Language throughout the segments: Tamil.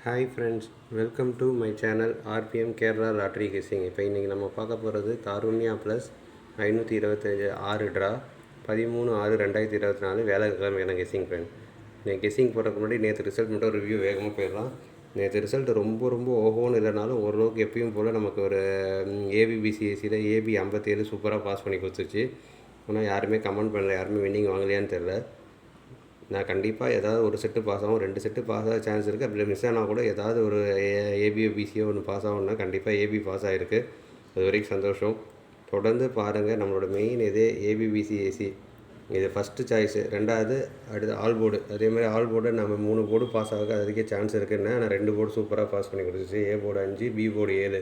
Hi friends, welcome to my channel RPM Kerala lottery guessing. இப்போ இன்றைக்கி நம்ம பார்க்க போகிறது காருண்யா ப்ளஸ் 525 6 ட்ரா 13/6/2024 வேலைக்கிழமையான கெஸ்ஸிங் ஃப்ரெண்ட். நீங்கள் கெஸ்ஸிங் போடுறதுக்கு முன்னாடி நேற்று ரிசல்ட் மட்டும் ரிவ்யூ வேகமாக போயிடலாம். நேற்று ரிசல்ட் ரொம்ப ஓஹோன்னு இல்லைனாலும் ஓரளவுக்கு எப்பயும் போல் நமக்கு ஒரு ஏபிபிசிஎஸ்சியில் ஏபி 57 சூப்பராக பாஸ் பண்ணி கொடுத்துச்சு. ஆனால் யாருமே கமெண்ட் பண்ணல, யாருமே வின்னிங் வாங்கலையான்னு தெரில. நான் கண்டிப்பாக ஏதாவது ஒரு செட்டு பாஸ் ஆகும், 2 செட்டு பாஸ் ஆக சான்ஸ் இருக்குது. அப்படி மிஸ் ஆனால் கூட ஏதாவது ஒரு ஏபிஓ பிசிஓ ஒன்று பாஸ் ஆகும்னா கண்டிப்பாக ஏபி பாஸ் ஆகிருக்கு. அது வரைக்கும் சந்தோஷம். தொடர்ந்து பாருங்கள். நம்மளோட மெயின் இதே ஏபிபிசிஏசி இது ஃபஸ்ட்டு சாய்ஸு. ரெண்டாவது அடுத்து ஆல் போர்டு. அதே மாதிரி ஆல் போர்டு நம்ம 3 போர்டு பாஸ் ஆக அதுக்கே சான்ஸ் இருக்குதுன்னா நான் 2 போர்டு சூப்பராக பாஸ் பண்ணி கொடுத்துச்சு. A board 5, B board 7.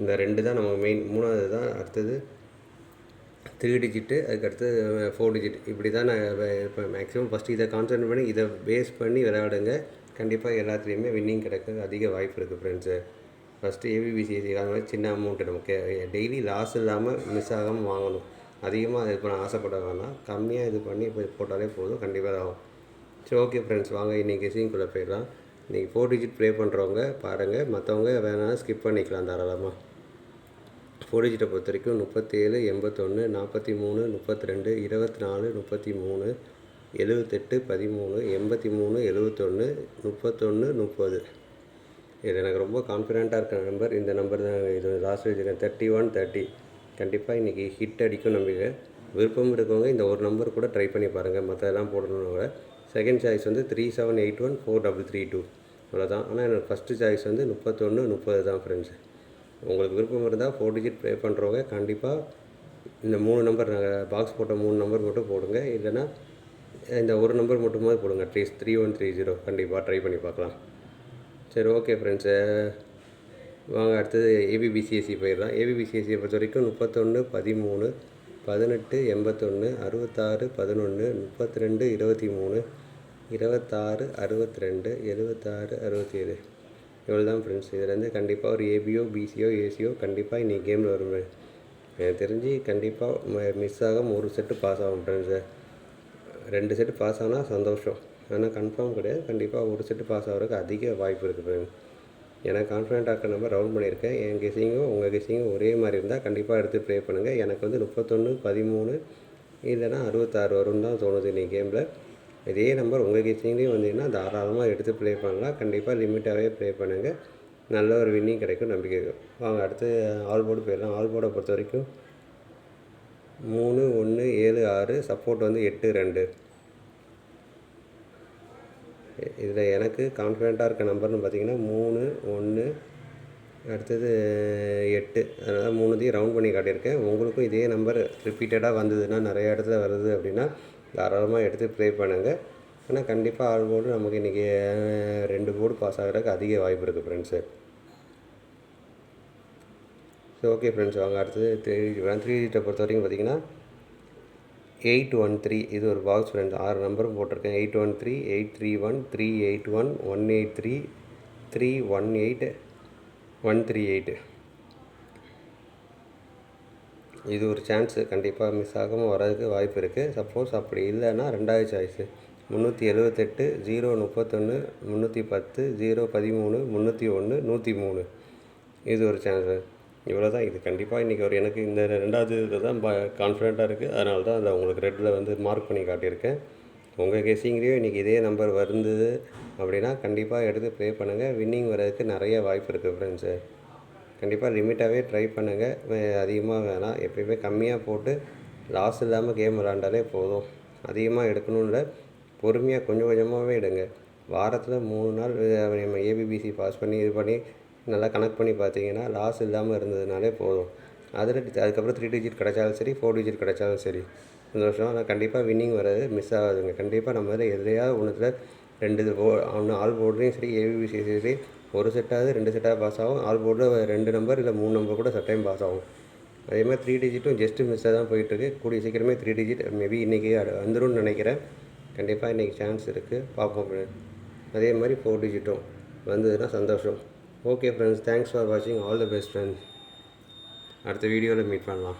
இந்த 2 தான் நமக்கு மெயின். 3வது தான் அடுத்தது 3 டிஜிட்டு, அதுக்கடுத்து 4 டிஜிட். இப்படி தான் நான் இப்போ மேக்ஸிமம் ஃபஸ்ட்டு இதை கான்சன்ட்ரேட் பண்ணி இதை பேஸ் பண்ணி விளையாடுங்க. கண்டிப்பாக எல்லாத்துலேயுமே வின்னிங் கிடைக்க அதிக வாய்ப்பு இருக்குது ஃப்ரெண்ட்ஸு. ஃபஸ்ட்டு ஏபிபிசிஎஸ்சி மாதிரி சின்ன அமௌண்ட்டு நமக்கு டெய்லி லாஸ் இல்லாமல் மிஸ் ஆகாமல் வாங்கணும். அதிகமாக இது பண்ண ஆசைப்பட வேணாம். கம்மியாக இது பண்ணி இப்போ போட்டாலே போதும், கண்டிப்பாக ஆகும். சரி, ஓகே ஃப்ரெண்ட்ஸ், வாங்க இன்றைக்கி கெஸ்ஸிங்குள்ளே போயிடலாம். இன்றைக்கி 4 டிஜிட் ப்ளே பண்ணுறவங்க பாருங்கள், மற்றவங்க வேணாலும் ஸ்கிப் பண்ணிக்கலாம் தாராளமாக. 4 டிஜிட்டை பொறுத்த வரைக்கும் 37, 81, 43, 32, 24, 33, 78, 13, 83, 71, 31, 30. இது எனக்கு ரொம்ப கான்ஃபிடென்ட்டாக இருக்கிற நம்பர். இந்த நம்பர் தான். இது லாஸ்ட் வச்சுருக்கேன் 31, 30. கண்டிப்பாக இன்றைக்கி ஹிட் அடிக்கும் நம்பிக்கை. விருப்பம் இருக்கவங்க இந்த ஒரு நம்பர் கூட ட்ரை பண்ணி பாருங்கள். மற்றதெல்லாம் போடணுன்னு. செகண்ட் சாய்ஸ் வந்து 3781 4332. அவ்வளோதான். ஆனால் எனக்கு ஃபஸ்ட்டு சாய்ஸ் வந்து 31, 30 தான் ஃப்ரெண்ட்ஸ். உங்களுக்கு விருப்பம் இருந்தால் 4 டிஜிட் ப்ளே பண்ணுறவங்க கண்டிப்பாக இந்த 3 நம்பர், நாங்கள் பாக்ஸ் போட்ட 3 நம்பர் மட்டும் போடுங்க. இல்லைனா இந்த ஒரு நம்பர் மட்டுமாவது போடுங்க. அட்லீஸ்ட் 3130 கண்டிப்பாக ட்ரை பண்ணி பார்க்கலாம். சரி, ஓகே ஃப்ரெண்ட்ஸு, வாங்க அடுத்தது ஏபிபிசிஎஸ்சி போயிடலாம். ஏபிபிசிஎஸ்சியை பொறுத்த வரைக்கும் 31, 13, 18, 81, 66, 11, 32, 23, 26, 62, 76, 67. இவ்வளோ தான் ஃப்ரெண்ட்ஸ். இதுலேருந்து கண்டிப்பாக ஒரு ஏபிஓ பிசிஓ ஏசிஓ கண்டிப்பாக இன்றைக்கி கேமில் வரும். எனக்கு தெரிஞ்சு கண்டிப்பாக மிஸ் ஆகாமல் ஒரு செட்டு பாஸ் ஆகும் ஃப்ரெண்ட்ஸு. 2 செட்டு பாஸ் ஆனால் சந்தோஷம். ஆனால் கன்ஃபார்ம் கிடையாது. கண்டிப்பாக ஒரு செட்டு பாஸ் ஆகிறதுக்கு அதிக வாய்ப்பு இருக்குது ஃப்ரெண்ட்ஸ். எனக்கு கான்ஃபிடென்ட்டாக இருக்கிற நம்பர் ரவுண்ட் பண்ணியிருக்கேன். என் கெஸ்ஸிங்கும் உங்கள் கெஸ்ஸிங்கும் ஒரே மாதிரி இருந்தால் கண்டிப்பாக எடுத்து ப்ளே பண்ணுங்கள். எனக்கு வந்து 31, 13 இல்லைனா 66 வரும்னு தான் தோணுது இன்றைக்கி கேமில். இதே நம்பர் உங்கள் கெஸ்ஸிங்லேயும் வந்தீங்கன்னா தாராளமாக எடுத்து ப்ளே பண்ணலாம். கண்டிப்பாக லிமிட்டாகவே ப்ளே பண்ணுங்கள். நல்ல ஒரு வின்னிங் கிடைக்கும் நம்பிக்கை இருக்கும். வாங்க அடுத்து ஆல் போர்டு போயிடலாம். ஆல் போர்டை பொறுத்த வரைக்கும் 3, 1, 7, 6. சப்போர்ட் வந்து 8, 2. இதில் எனக்கு கான்ஃபிடென்ட்டாக இருக்க நம்பர்னு பார்த்தீங்கன்னா 3, 1, அடுத்தது 8. அதனால் 3த்தையும் ரவுண்ட் பண்ணி காட்டியிருக்கேன். உங்களுக்கும் இதே நம்பர் ரிப்பீட்டடாக வந்ததுன்னா, நிறைய இடத்துல வருது அப்படின்னா தாராளமாக எடுத்து ப்ளே பண்ணுங்கள். ஆனால் கண்டிப்பாக ஆல் போர்டு நமக்கு இன்றைக்கி 2 போர்டு பாஸ் ஆகிறதுக்கு அதிக வாய்ப்பு இருக்குது ஃப்ரெண்ட்ஸு. ஸோ ஓகே ஃப்ரெண்ட்ஸ், வாங்க அடுத்தது 3 டிஜிட்டை பொறுத்த வரைக்கும் பார்த்திங்கன்னா 813. இது ஒரு பாக்ஸ் ஃப்ரெண்ட்ஸ். 6 நம்பரும் போட்டிருக்கேன். 813, 831, 381, 183, 318, 138. இது ஒரு சான்ஸு. கண்டிப்பாக மிஸ் ஆகாமல் வர்றதுக்கு வாய்ப்பு இருக்குது. சப்போஸ் அப்படி இல்லைன்னா 2வது சாய்ஸு 378, 031, 310, 013, 301, 103. இது ஒரு சான்ஸு. இவ்வளோ தான். இது கண்டிப்பாக இன்றைக்கி ஒரு எனக்கு இந்த 2வது இதில் தான் கான்ஃபிடென்ட்டாக இருக்குது. அதனால தான் அதை உங்களுக்கு ரெட்டில் வந்து மார்க் பண்ணி காட்டியிருக்கேன். உங்கள் கெஸ்ஸிங்லேயும் இன்றைக்கி இதே நம்பர் வருந்தது அப்படின்னா கண்டிப்பாக எடுத்து ப்ளே பண்ணுங்கள். வின்னிங் வர்றதுக்கு நிறைய வாய்ப்பு இருக்குது ஃப்ரெண்ட்ஸு. கண்டிப்பாக லிமிட்டாகவே ட்ரை பண்ணுங்கள். அதிகமாக வேணாம். எப்பயுமே கம்மியாக போட்டு லாஸ் இல்லாமல் கேம் விளாண்டாலே போதும். அதிகமாக எடுக்கணும்ல, பொறுமையாக கொஞ்சம் கொஞ்சமாகவே எடுங்க. வாரத்தில் 3 நாள் நம்ம ஏபிபிசி பாஸ் பண்ணி இது பண்ணி நல்லா கனெக்ட் பண்ணி பார்த்தீங்கன்னா லாஸ் இல்லாமல் இருந்ததுனாலே போதும். அதுக்கப்புறம் 3 டிஜிட் கிடைச்சாலும் சரி, 4 டிஜிட் கிடைச்சாலும் சரி சந்தோஷம். ஆனால் கண்டிப்பாக வின்னிங் வராது, மிஸ் ஆகாதுங்க. கண்டிப்பாக நம்ம எதுலையாவது ஒன்றுத்தில் 2 ஒன்று ஆல் போர்ட்லேயும் சரி, ஏபிபிசி சரி, ஒரு செட்டாவது 2 செட்டாக பாஸ் ஆகும். ஆல் போர்டில் 2 நம்பர் இல்லை 3 நம்பர் கூட சட்டையும் பாஸ் ஆகும். அதே மாதிரி 3 டிஜிட்டும் ஜஸ்ட்டு மிஸ்ஸாக தான் போயிட்டுருக்கு. கூடிய சீக்கிரமே 3 டிஜிட் மேபி இன்றைக்கி வந்துடும் நினைக்கிறேன். கண்டிப்பாக இன்றைக்கி சான்ஸ் இருக்குது, பார்ப்போம். அதே மாதிரி 4 டிஜிட்டும் வந்ததுன்னா சந்தோஷம். ஓகே ஃப்ரெண்ட்ஸ், தேங்க்ஸ் ஃபார் வாட்சிங். All the best friends. அடுத்த வீடியோவில் மீட் பண்ணலாம்.